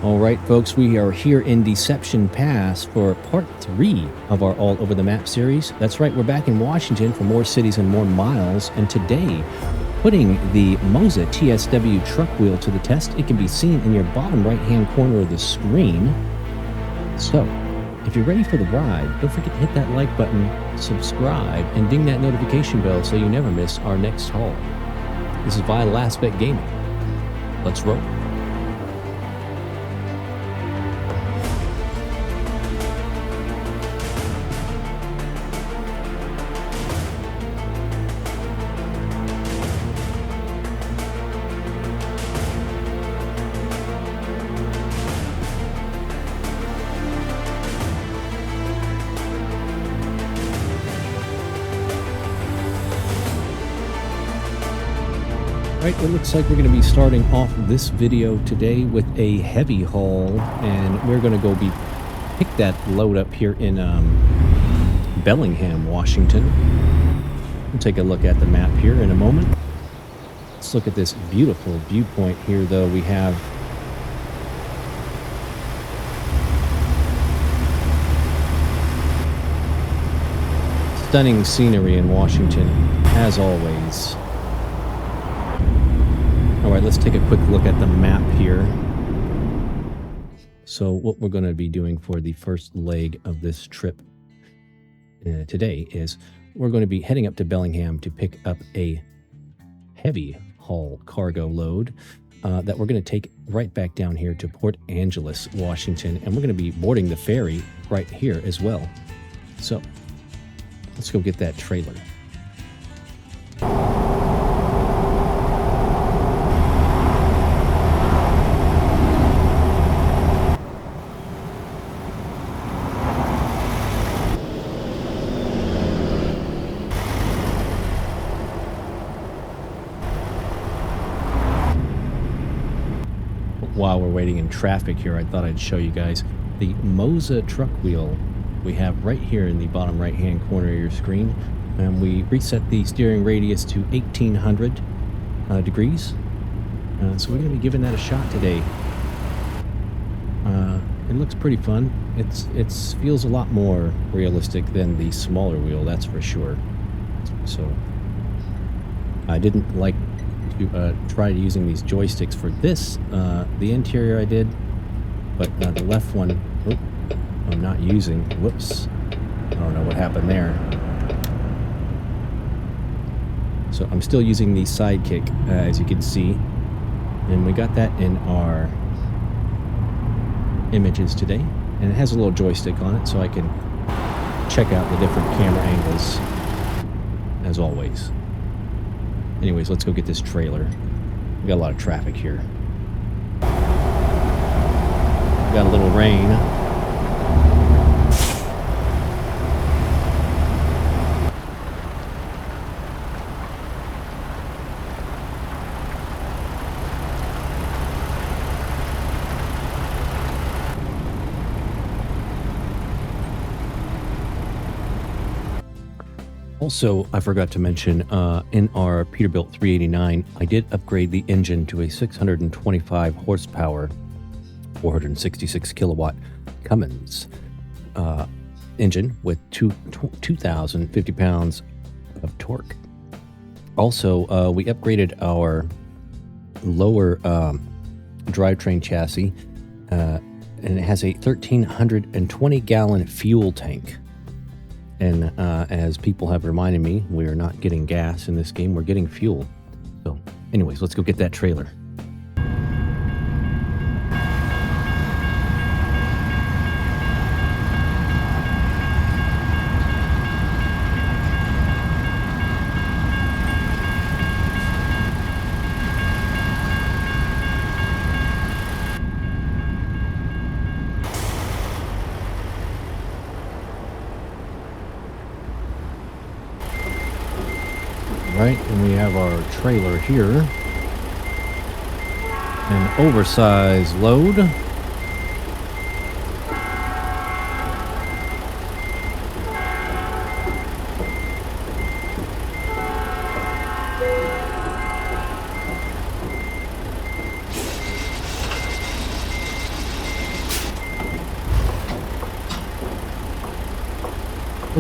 All right, folks, we are here in Deception Pass for part 3 of our All Over the Map series. That's right, we're back in Washington for more cities and more miles, and today, putting the Moza TSW Truck Wheel to the test. It can be seen in your bottom right-hand corner of the screen. So, if you're ready for the ride, don't forget to hit that like button, subscribe, and ding that notification bell so you never miss our next haul. This is Vital Aspect Gaming. Let's roll. Right, it looks like we're going to be starting off this video today with a heavy haul, and we're going to pick that load up here in Bellingham, Washington. We'll take a look at the map here in a moment. Let's look at this beautiful viewpoint here, though. We have stunning scenery in Washington, as always. All right, let's take a quick look at the map here. So what we're going to be doing for the first leg of this trip today is we're going to be heading up to Bellingham to pick up a heavy haul cargo load that we're going to take right back down here to Port Angeles, Washington. And we're going to be boarding the ferry right here as well. So let's go get that trailer. While we're waiting in traffic here, I thought I'd show you guys the Moza Truck Wheel we have right here in the bottom right-hand corner of your screen. And we reset the steering radius to 1800 degrees. So we're going to be giving that a shot today. It looks pretty fun. It feels a lot more realistic than the smaller wheel, that's for sure. So I didn't like tried using these joysticks for this. The interior I did, but the left one, I'm not using. Whoops. I don't know what happened there. So I'm still using the Sidekick, as you can see. And we got that in our images today. And it has a little joystick on it, so I can check out the different camera angles, as always. Anyways, let's go get this trailer. We got a lot of traffic here. We got a little rain. Also, I forgot to mention, in our Peterbilt 389, I did upgrade the engine to a 625 horsepower, 466 kilowatt Cummins engine with 2,050 pounds of torque. Also, we upgraded our lower drivetrain chassis, and it has a 1,320-gallon fuel tank. And as people have reminded me, we are not getting gas in this game, we're getting fuel. So anyways, let's go get that trailer. Right, and we have our trailer here. An oversized load.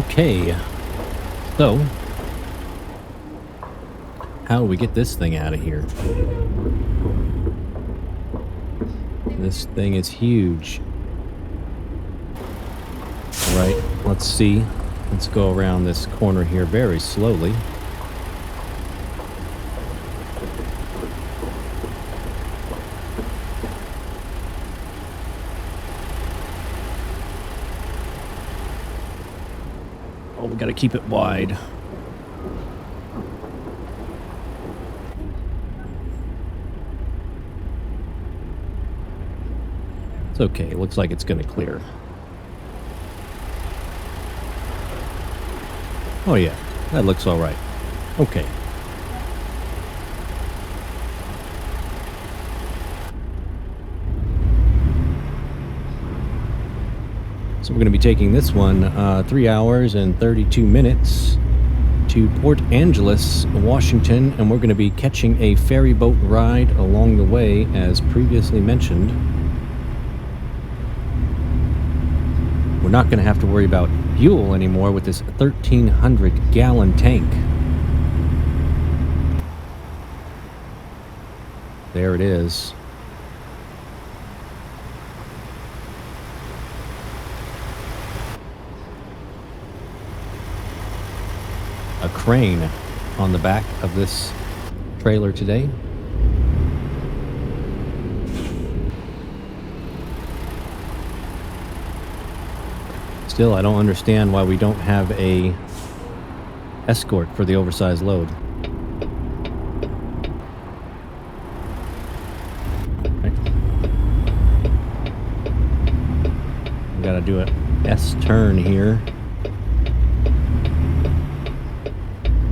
Okay, so how do we get this thing out of here? This thing is huge. All right, let's see. Let's go around this corner here very slowly. Oh, we gotta keep it wide. It's okay. It looks like it's gonna clear. Oh yeah, that looks all right. Okay. So we're going to be taking this one 3 hours and 32 minutes to Port Angeles, Washington, and we're going to be catching a ferry boat ride along the way, as previously mentioned. We're not going to have to worry about fuel anymore with this 1,300-gallon tank. There it is. A crane on the back of this trailer today. Still, I don't understand why we don't have a escort for the oversized load. Okay. We gotta do an S turn here.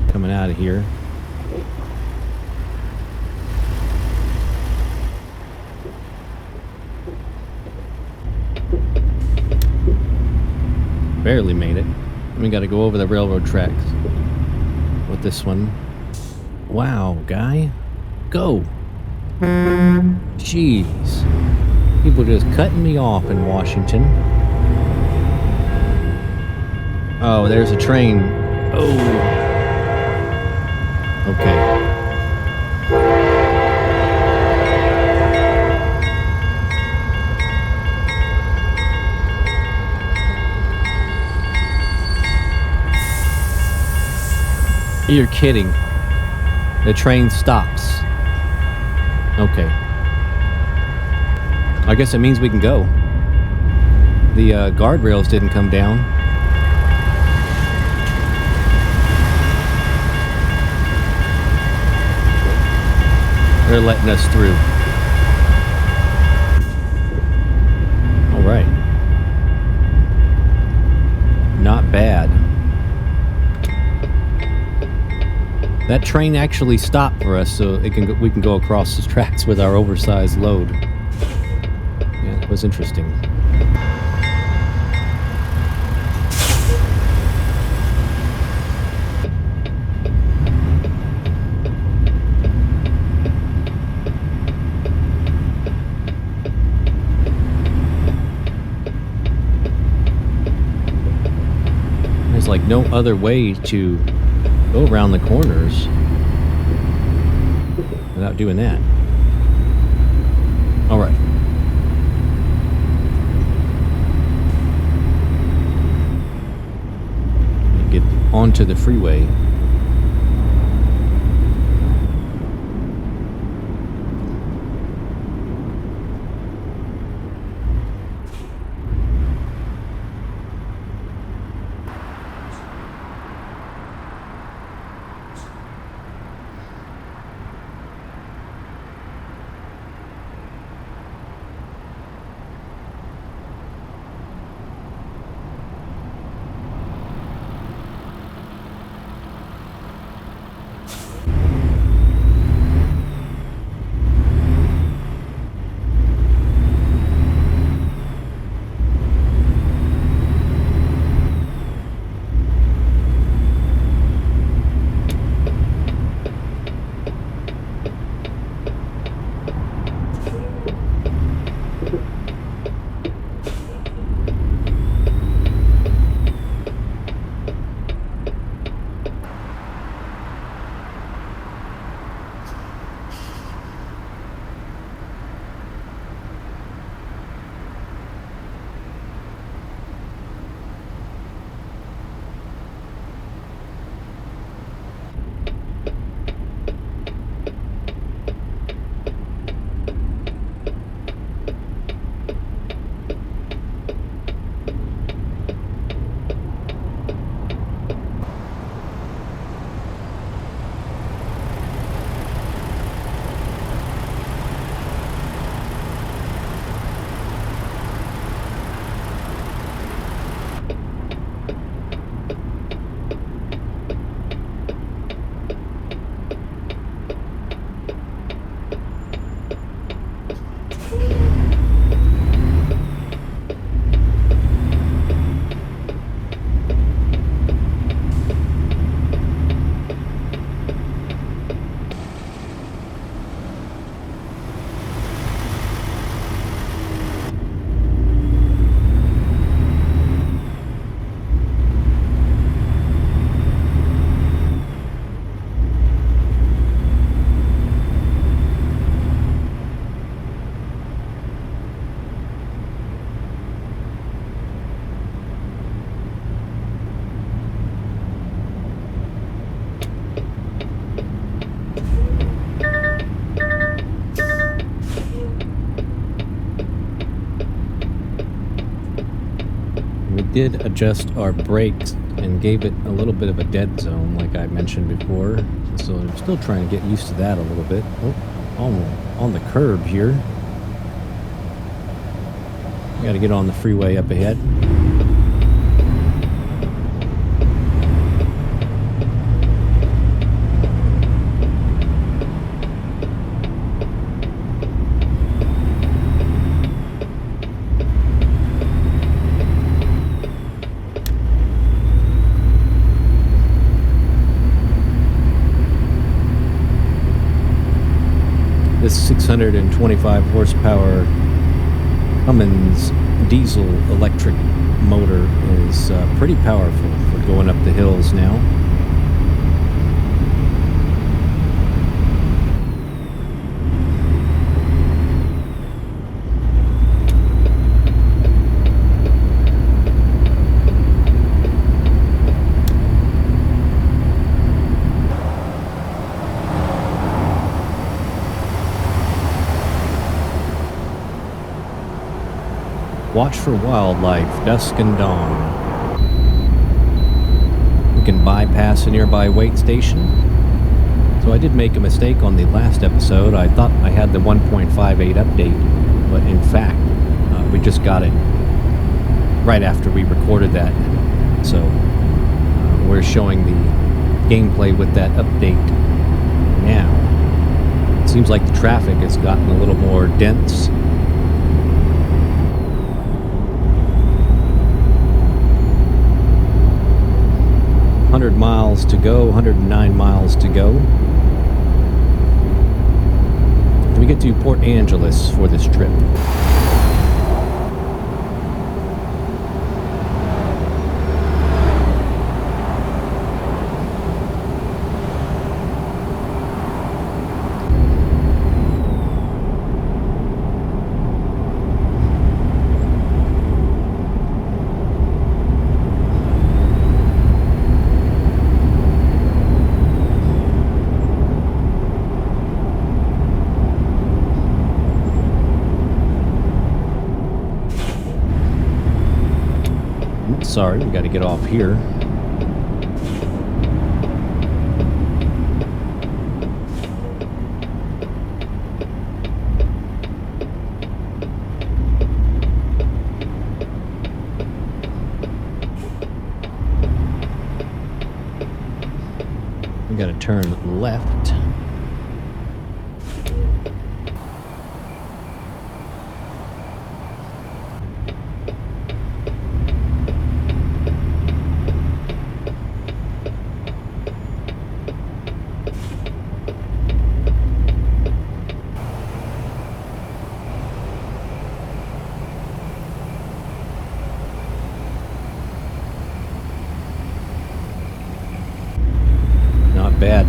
Coming out of here. Barely made it. We got to go over the railroad tracks with this one. Wow, guy. Go. Jeez. People just cutting me off in Washington. Oh, there's a train. Oh. Okay. You're kidding. The train stops. Okay. I guess it means we can go. The guardrails didn't come down. They're letting us through. All right. Not bad. That train actually stopped for us, so we can go across the tracks with our oversized load. Yeah, it was interesting. There's like no other way to go around the corners without doing that. All right. Get onto the freeway. did adjust our brakes and gave it a little bit of a dead zone, like I mentioned before. So I'm still trying to get used to that a little bit. Oh, on the curb here. Got to get on the freeway up ahead. This 625 horsepower Cummins diesel electric motor is pretty powerful for going up the hills now. Watch for wildlife, dusk and dawn. We can bypass a nearby weight station. So I did make a mistake on the last episode. I thought I had the 1.58 update, but in fact, we just got it right after we recorded that. So we're showing the gameplay with that update now. It seems like the traffic has gotten a little more dense. 100 miles to go, 109 miles to go. We get to Port Angeles for this trip. Sorry, we got to get off here. We got to turn left.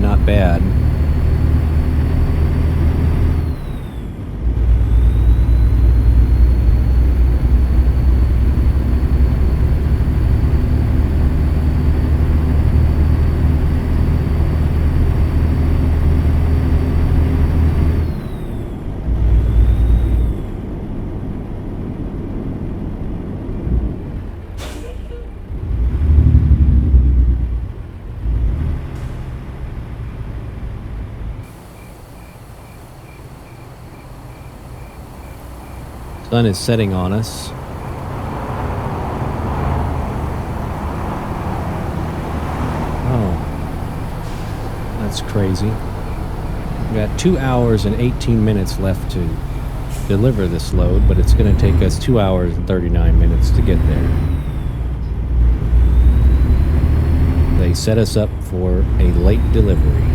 Not bad. Sun is setting on us. Oh, that's crazy. We got 2 hours and 18 minutes left to deliver this load, but it's going to take us 2 hours and 39 minutes to get there. They set us up for a late delivery.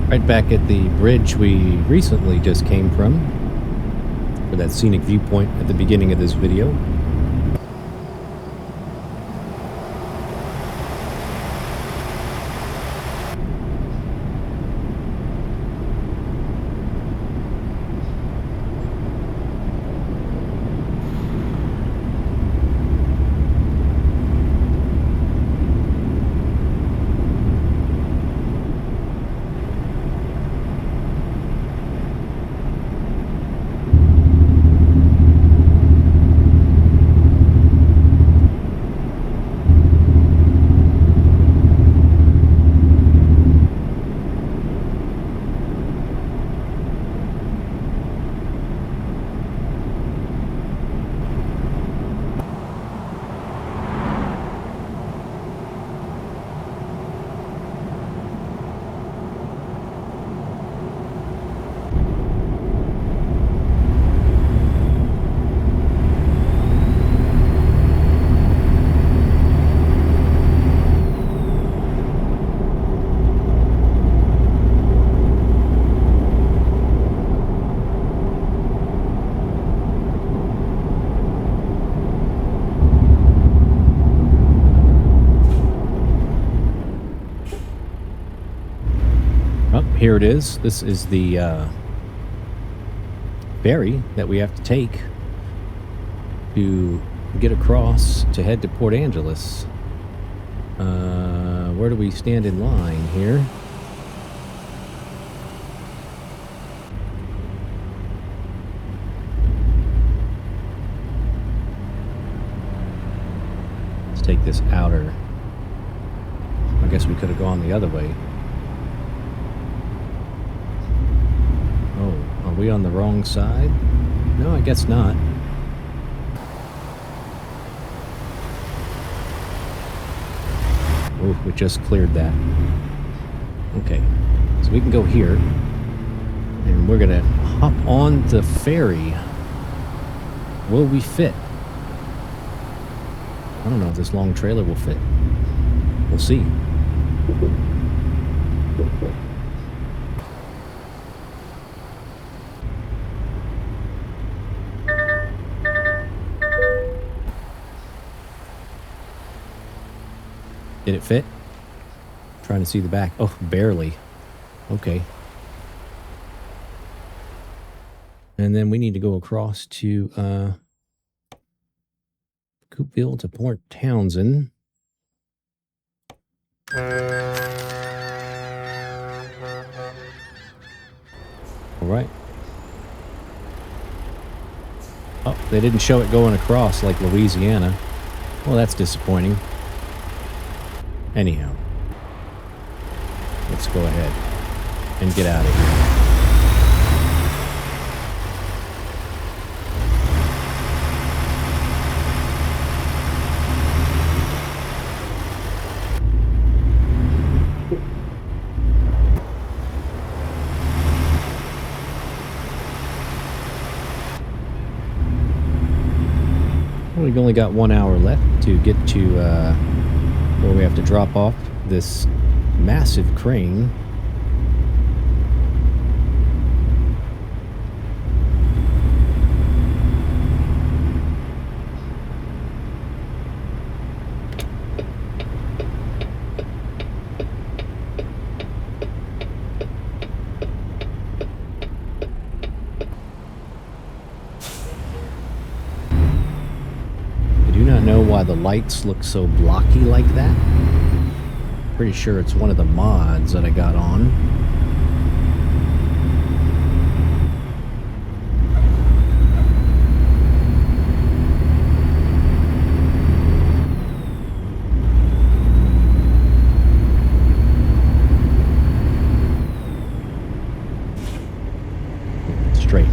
Right back at the bridge we recently just came from, for that scenic viewpoint at the beginning of this video. Here it is. This is the ferry that we have to take to get across to head to Port Angeles. Where do we stand in line here? Let's take this outer. I guess we could have gone the other way. Oh, are we on the wrong side? No, I guess not. Oh, we just cleared that. Okay, so we can go here. And we're gonna hop on the ferry. Will we fit? I don't know if this long trailer will fit. We'll see. Did it fit? Trying to see the back. Oh, barely. Okay. And then we need to go across to Coopville to Port Townsend. All right. Oh, they didn't show it going across like Louisiana. Well, that's disappointing. Anyhow, let's go ahead and get out of here. We've only got 1 hour left to get to where we have to drop off this massive crane. Know why the lights look so blocky like that. Pretty sure it's one of the mods that I got on. Straight.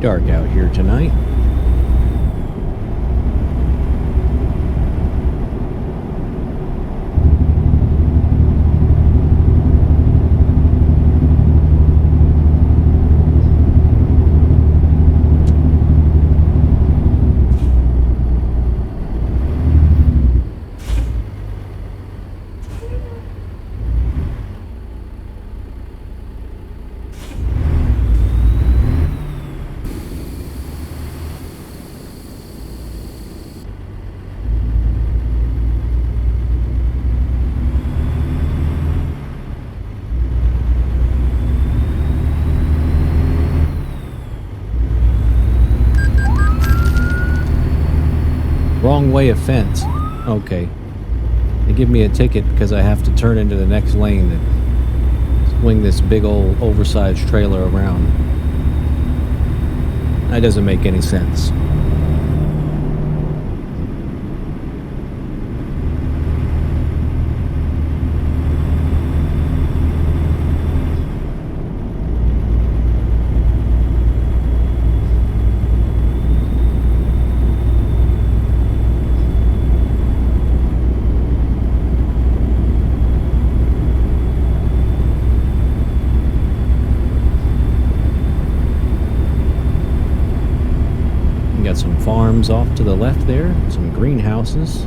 dark out here tonight. Wrong way of fence. Okay. They give me a ticket because I have to turn into the next lane and swing this big old oversized trailer around. That doesn't make any sense. Got some farms off to the left there, some greenhouses.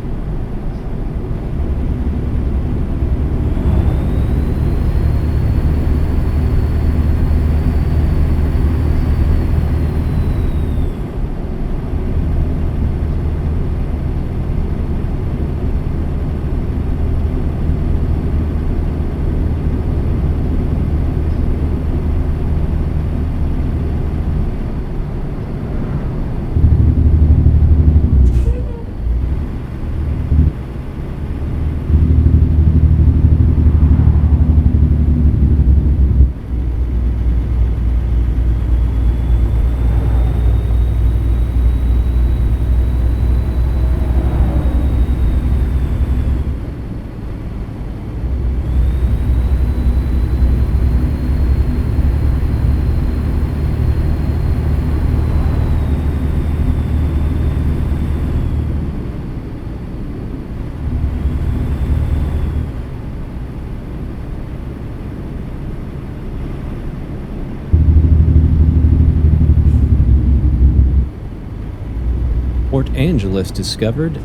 Port Angeles discovered.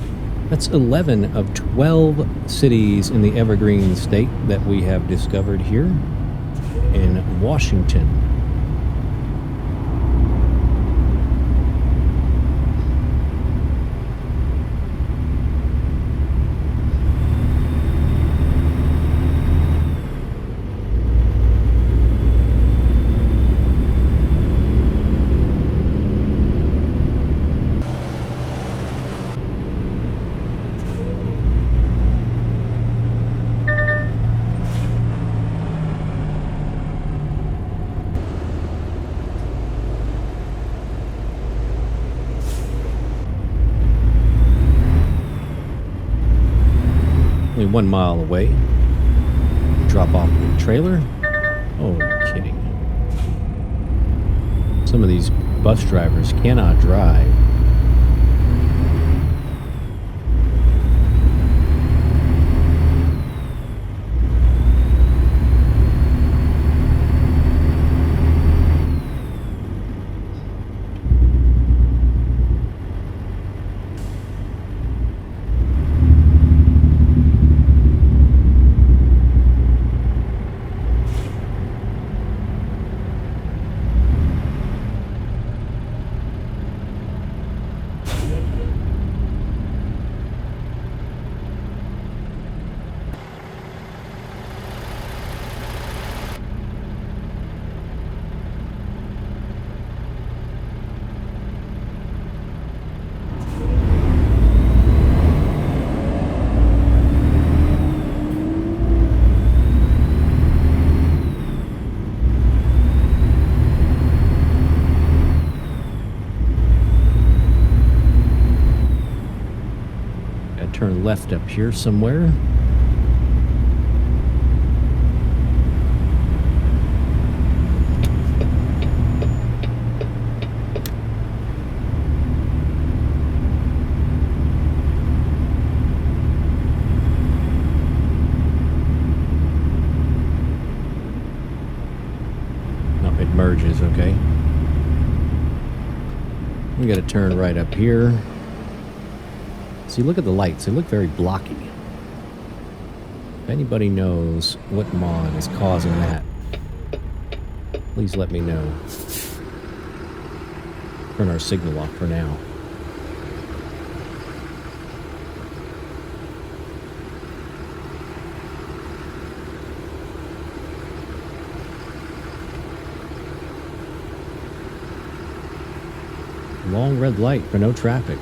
That's 11 of 12 cities in the Evergreen State that we have discovered here in Washington. Only 1 mile away. Drop off the trailer. Oh, you're kidding. Some of these bus drivers cannot drive. Turn left up here somewhere. merges, okay. We got to turn right up here. See, look at the lights. They look very blocky. If anybody knows what mod is causing that, please let me know. Turn our signal off for now. Long red light for no traffic.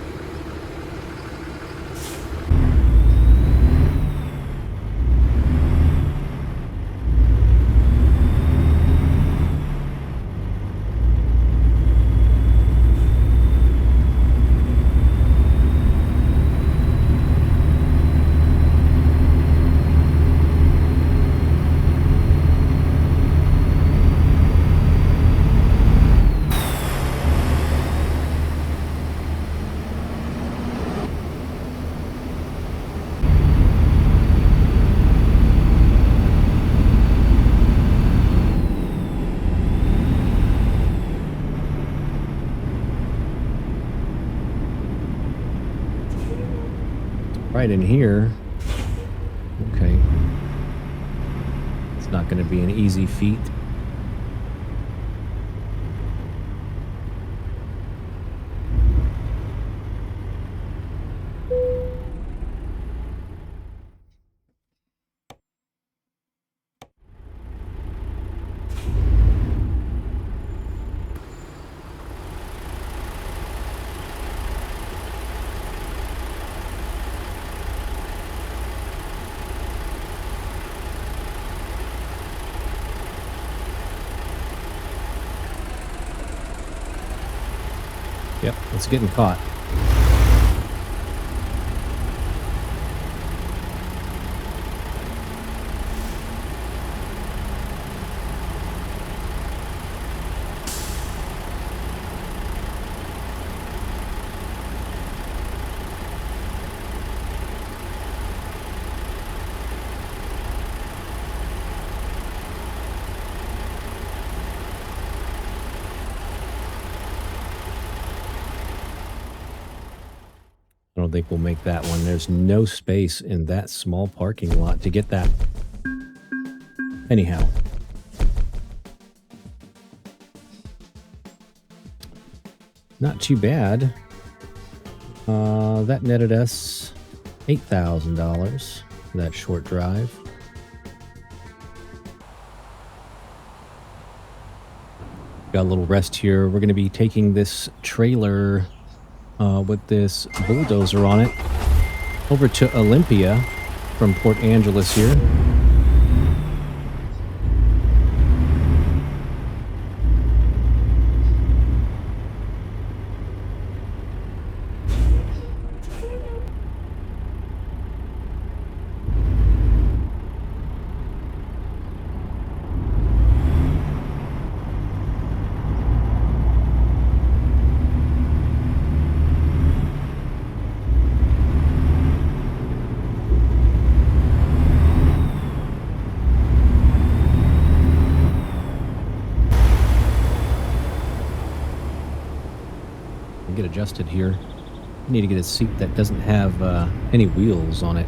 Right in here. Okay. It's not going to be an easy feat. Yep, it's getting caught. I don't think we'll make that one. There's no space in that small parking lot to get that. Anyhow. Not too bad. That netted us $8,000 for that short drive. Got a little rest here. We're going to be taking this trailer with this bulldozer on it over to Olympia from Port Angeles here. Get adjusted here. I need to get a seat that doesn't have any wheels on it.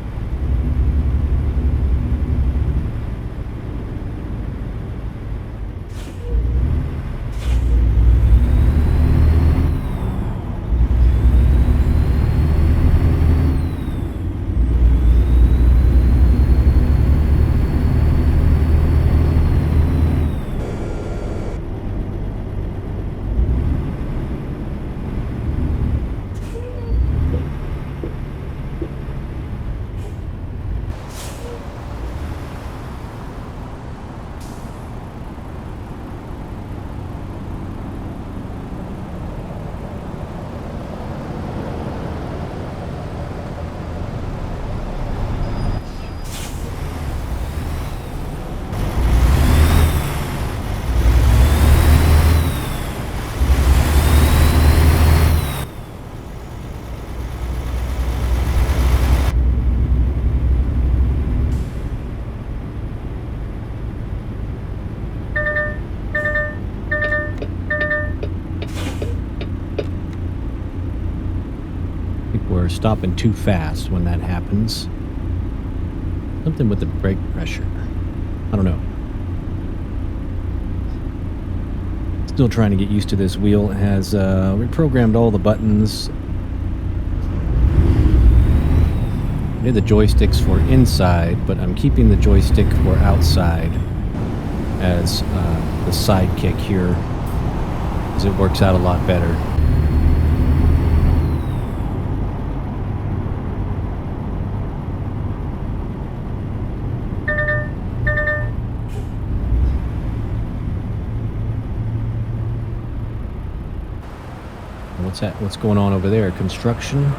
stopping too fast when that happens. Something with the brake pressure. I don't know. Still trying to get used to this wheel. It has reprogrammed all the buttons. I did the joysticks for inside, but I'm keeping the joystick for outside as the sidekick here, because it works out a lot better. What's that? What's going on over there? Construction?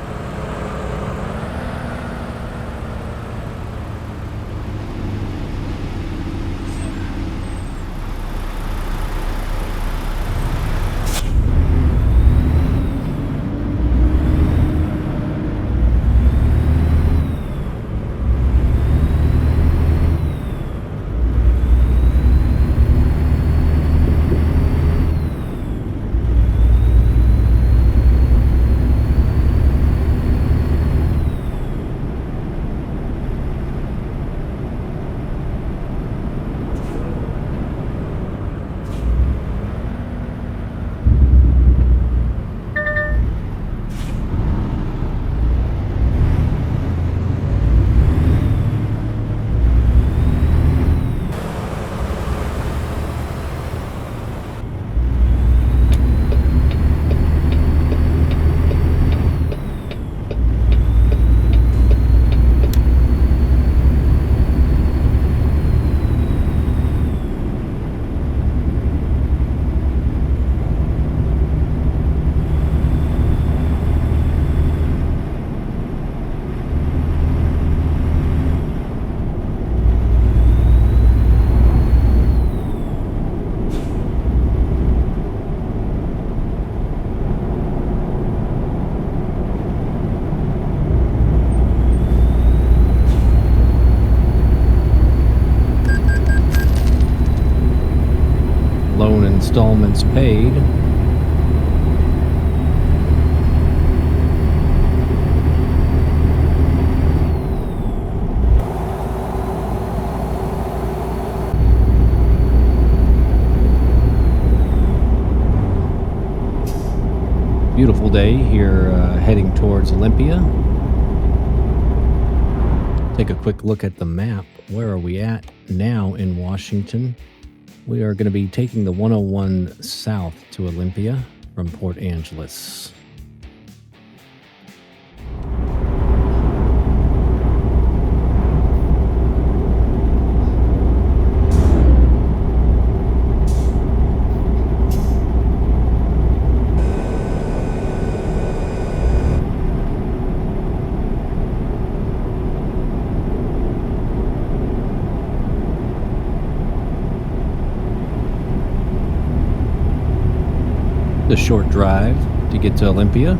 Installments paid. Beautiful day here, heading towards Olympia. Take a quick look at the map. Where are we at now in Washington? We are going to be taking the 101 south to Olympia from Port Angeles. A short drive to get to Olympia.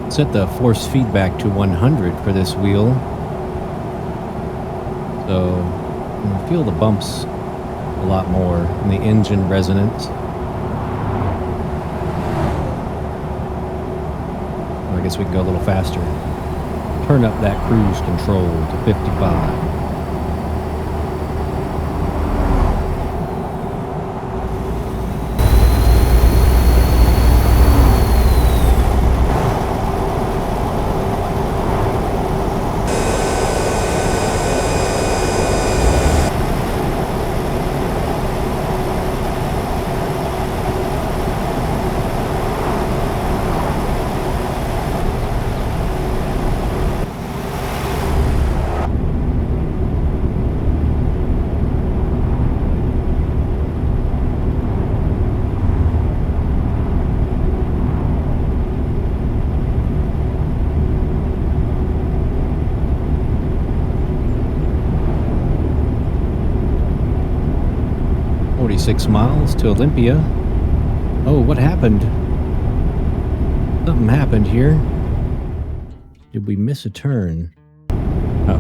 Set the force feedback to 100 for this wheel, so you feel the bumps a lot more and the engine resonance. I guess we can go a little faster. Turn up that cruise control to 55. 76 miles to Olympia. Oh, what happened? Something happened here. Did we miss a turn?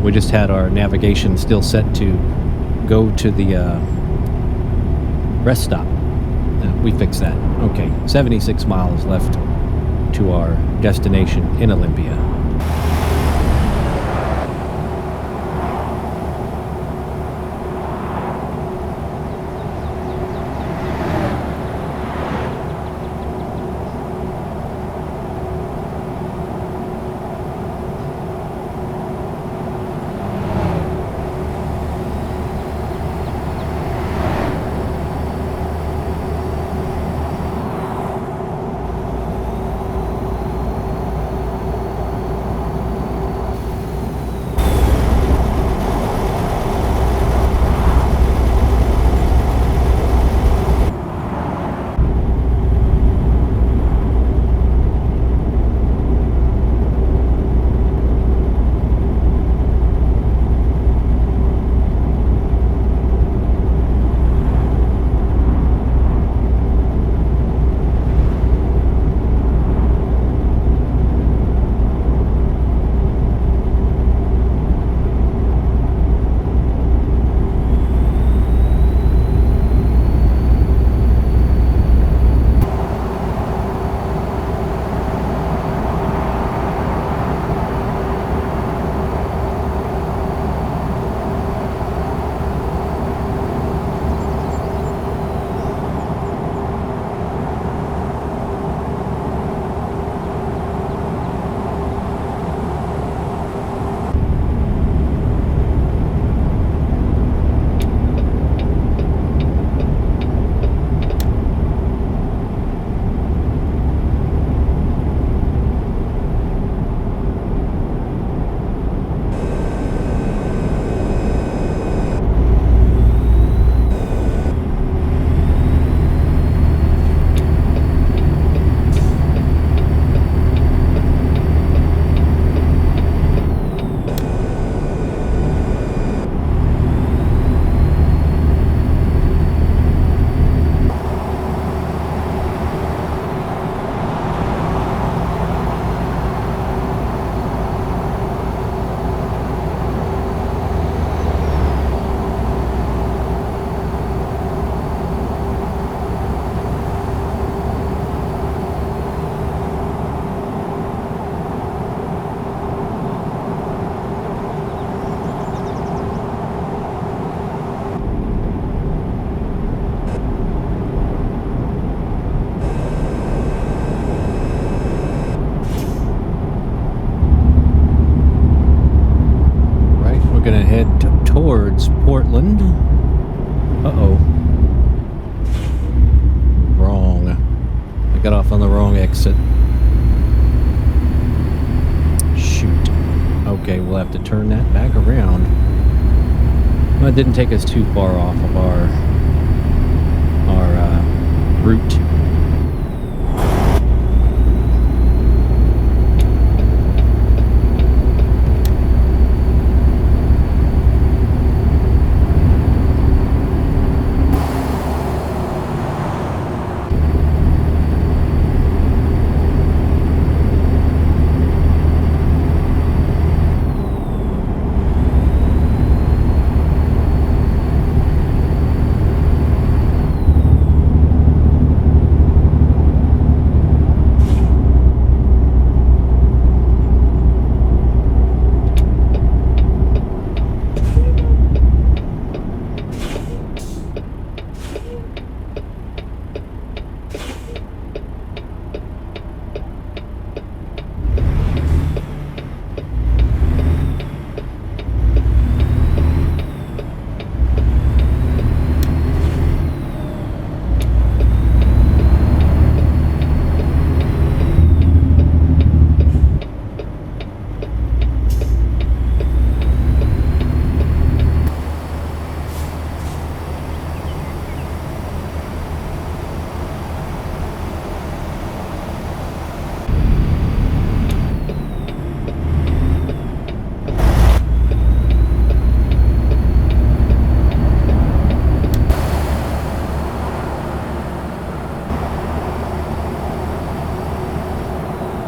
We just had our navigation still set to go to the rest stop. We fixed that. Okay, 76 miles left to our destination in Olympia. Gonna head towards Portland. Uh-oh. Wrong. I got off on the wrong exit. Shoot. Okay, we'll have to turn that back around. Well, it didn't take us too far off of our route.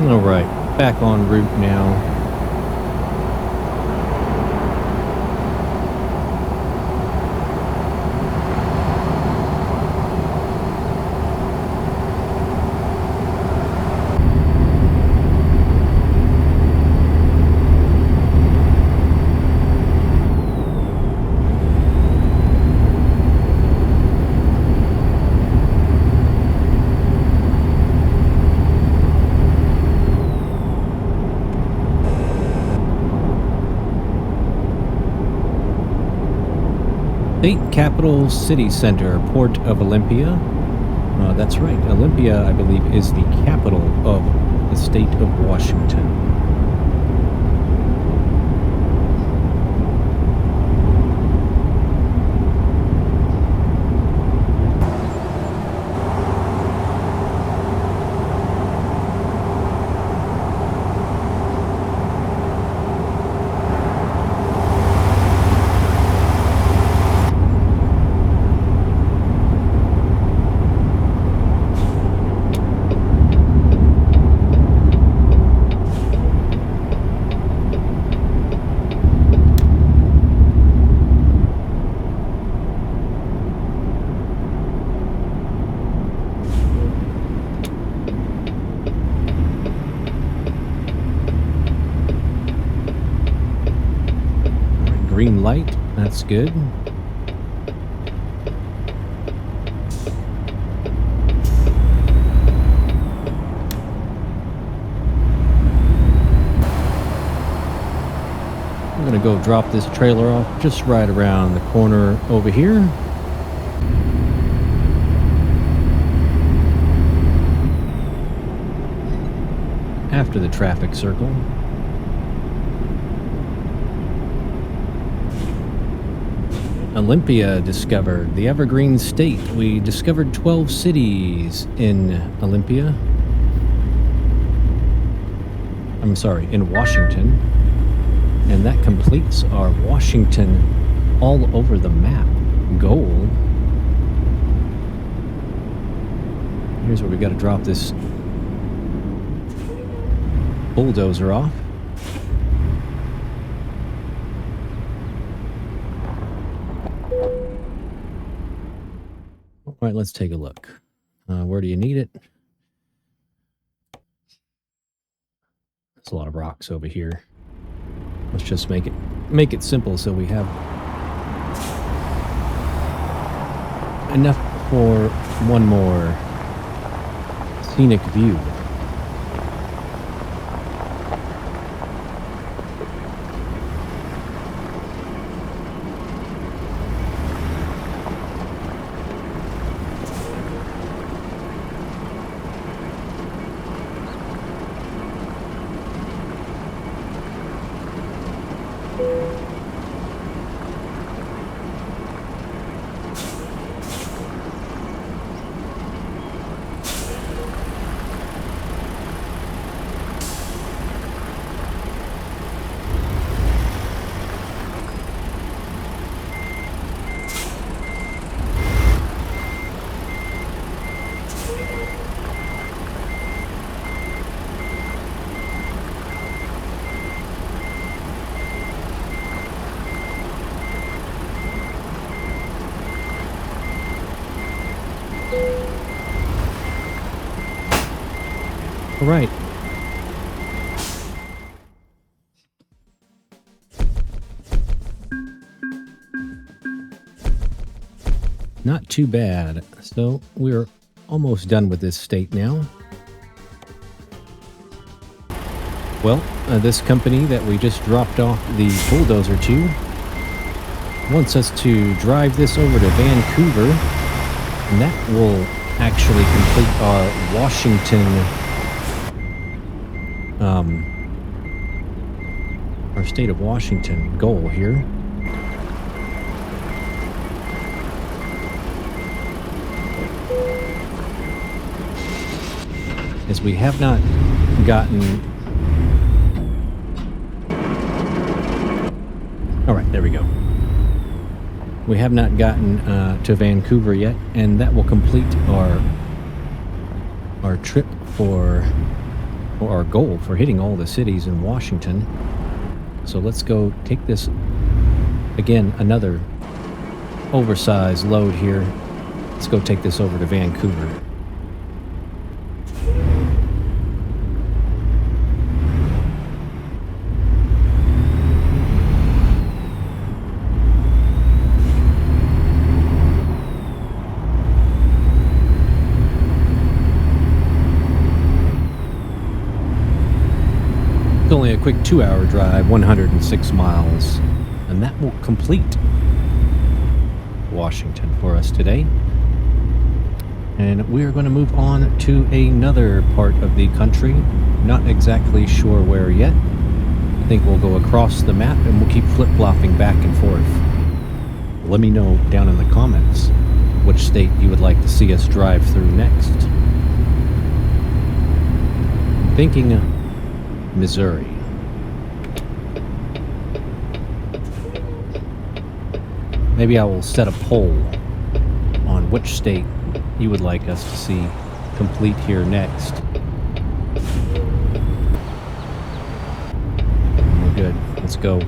All right, back en route now. State Capital City Center, Port of Olympia. That's right. Olympia, I believe, is the capital of the state of Washington. Green light, that's good. I'm gonna go drop this trailer off just right around the corner over here. After the traffic circle. Olympia discovered, the Evergreen State. We discovered 12 cities in Olympia. I'm sorry, in Washington. And that completes our Washington all over the map goal. Here's where we got to drop this bulldozer off. All right, let's take a look. Where do you need it? There's a lot of rocks over here. Let's just make it simple so we have enough for one more scenic view. All right. Not too bad. So we're almost done with this state now. Well, this company that we just dropped off the bulldozer to wants us to drive this over to Vancouver, and that will actually complete our Washington, our state of Washington goal here. As we have not gotten... All right, there we go. We have not gotten to Vancouver yet, and that will complete our trip for or our goal for hitting all the cities in Washington. So let's go take this, again, another oversized load here. Let's go take this over to Vancouver. It's only a quick 2-hour drive, 106 miles, and that will complete Washington for us today. And we're going to move on to another part of the country. Not exactly sure where yet. I think we'll go across the map and we'll keep flip-flopping back and forth. Let me know down in the comments which state you would like to see us drive through next. I'm thinking Missouri. Maybe I will set a poll on which state you would like us to see complete here next. We're good. Let's go.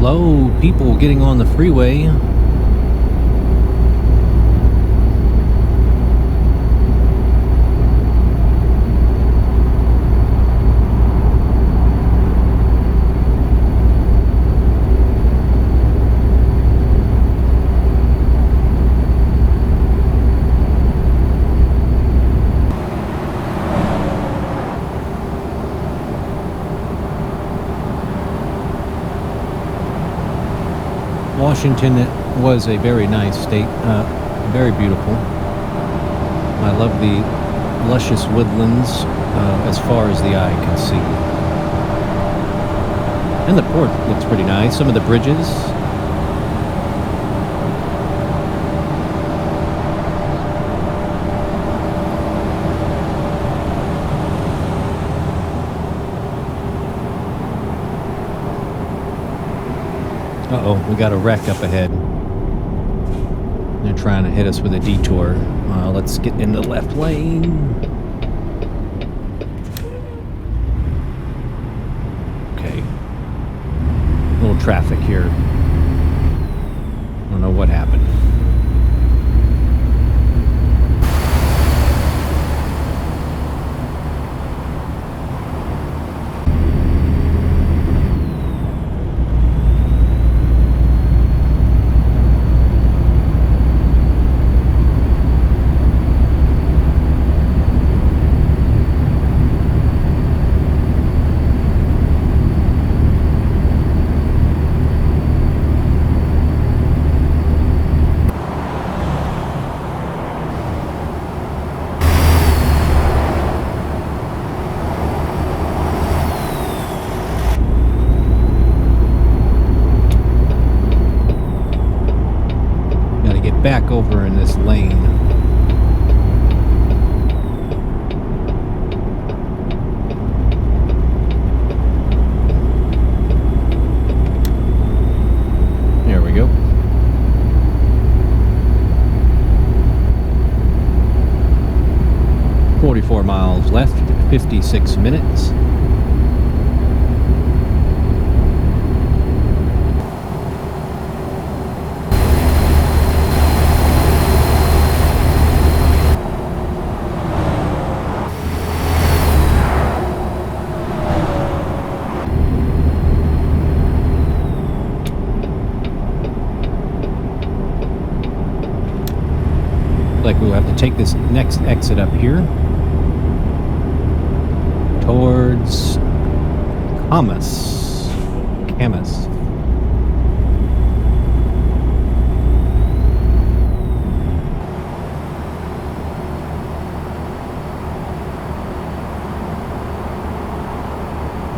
Hello, people getting on the freeway. Washington was a very nice state, very beautiful. I love the luscious woodlands as far as the eye can see. And the port looks pretty nice. Some of the bridges. Uh-oh, we got a wreck up ahead. They're trying to hit us with a detour. Let's get into the left lane. Okay. A little traffic here. I don't know what happened. back over in this lane. There we go. "44 miles left, 56 minutes. Like we'll have to take this next exit up here towards Camas.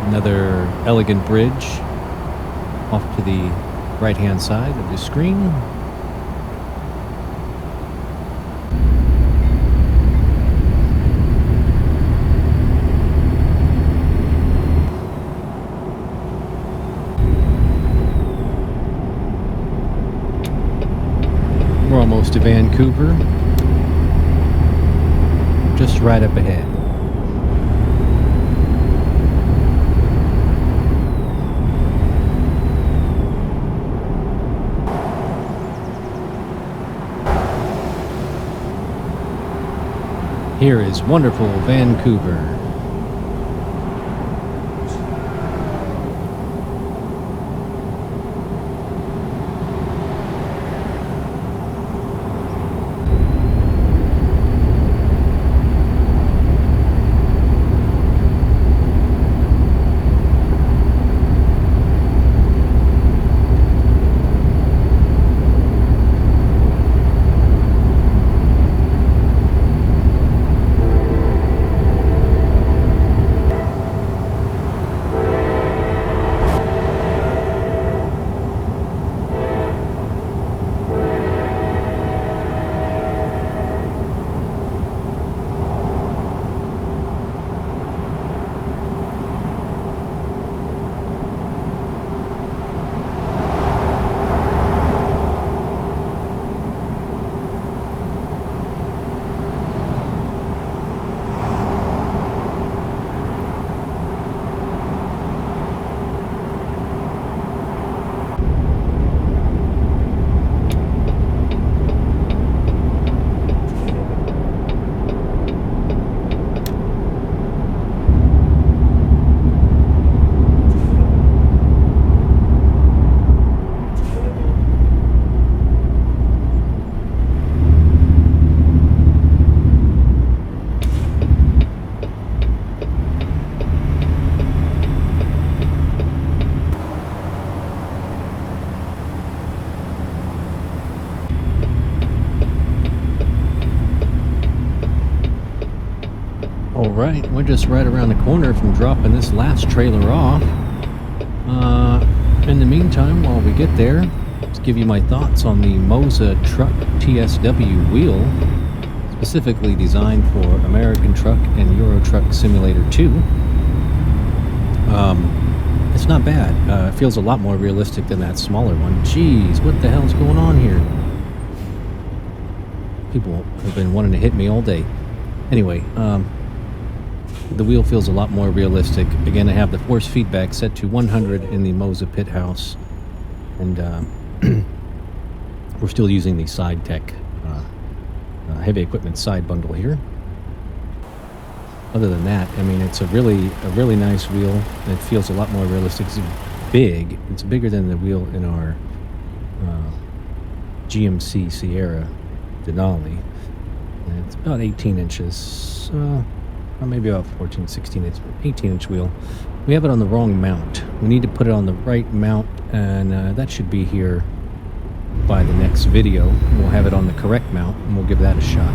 Another elegant bridge off to the right-hand side of the screen. We're almost to Vancouver. Just right up ahead. Here is wonderful Vancouver. Alright, we're just right around the corner from dropping this last trailer off. In the meantime, while we get there, let's give you my thoughts on the Moza Truck TSW Wheel, specifically designed for American Truck and Euro Truck Simulator 2. It's not bad. It feels a lot more realistic than that smaller one. Jeez, what the hell's going on here? People have been wanting to hit me all day. Anyway, the wheel feels a lot more realistic. Again, I have the force feedback set to 100 in the Moza pit house, and we're still using the Side Tech heavy equipment side bundle here. Other than that, I mean, it's a really nice wheel. It feels a lot more realistic. It's big. It's bigger than the wheel in our GMC Sierra Denali. And it's about 18 inches. Or maybe about 14, 16 inch, 18-inch wheel. We have it on the wrong mount. We need to put it on the right mount, and that should be here by the next video. We'll have it on the correct mount, and we'll give that a shot.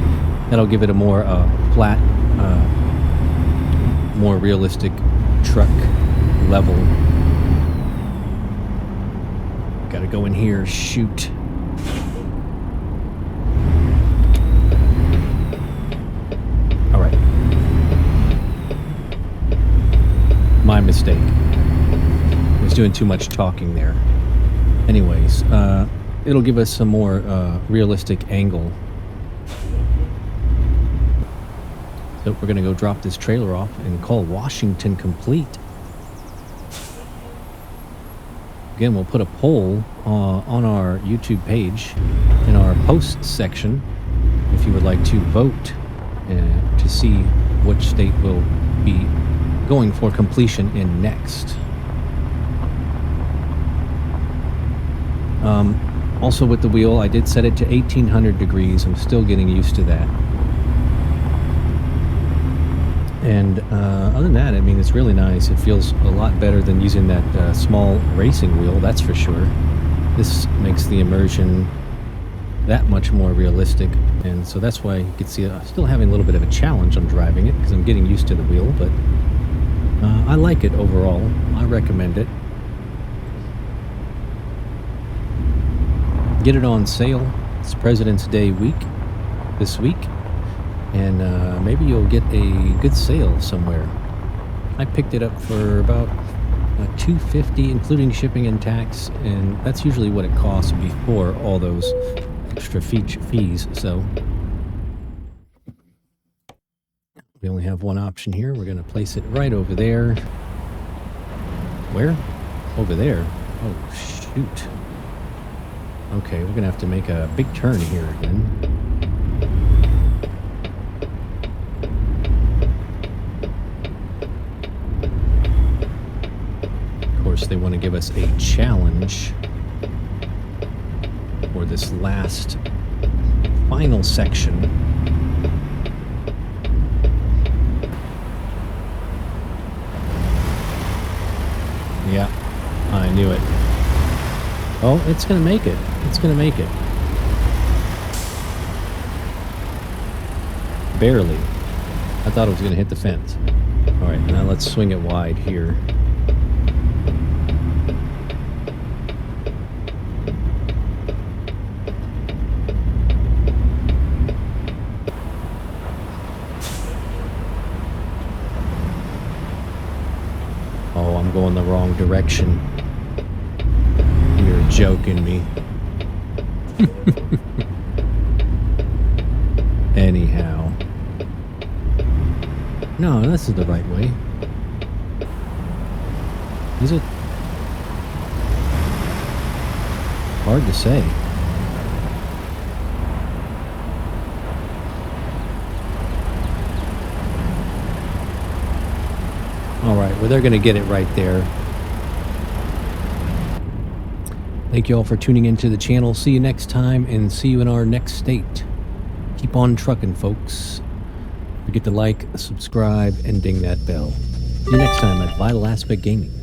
That'll give it a more flat, more realistic truck level. Gotta go in here, shoot. doing too much talking there. Anyways, it'll give us some more realistic angle. So we're going to go drop this trailer off and call Washington complete. Again, we'll put a poll on our YouTube page in our posts section if you would like to vote to see which state will be going for completion in next. Also with the wheel, I did set it to 1800 degrees. I'm still getting used to that. And other than that, I mean, it's really nice. It feels a lot better than using that small racing wheel, that's for sure. This makes the immersion that much more realistic. And so that's why you can see I'm still having a little bit of a challenge on driving it because I'm getting used to the wheel. But I like it overall. I recommend it. Get it on sale. It's President's Day week this week. And maybe you'll get a good sale somewhere. I picked it up for about $250, including shipping and tax, and that's usually what it costs before all those extra fees. So we only have one option here. We're going to place it right over there. Where? Over there. Oh, shoot. Okay, we're going to have to make a big turn here again. They want to give us a challenge for this last final section. Yeah, I knew it. Oh, it's gonna make it. It's gonna make it. Barely. I thought it was gonna hit the fence. All right, now let's swing it wide here. Going the wrong direction. You're joking me. Anyhow. No, this is the right way. Is it? Hard to say. Alright, well, they're going to get it right there. Thank you all for tuning into the channel. See you next time, and see you in our next state. Keep on trucking, folks. Forget to like, subscribe, and ding that bell. See you next time at Vital Aspect Gaming.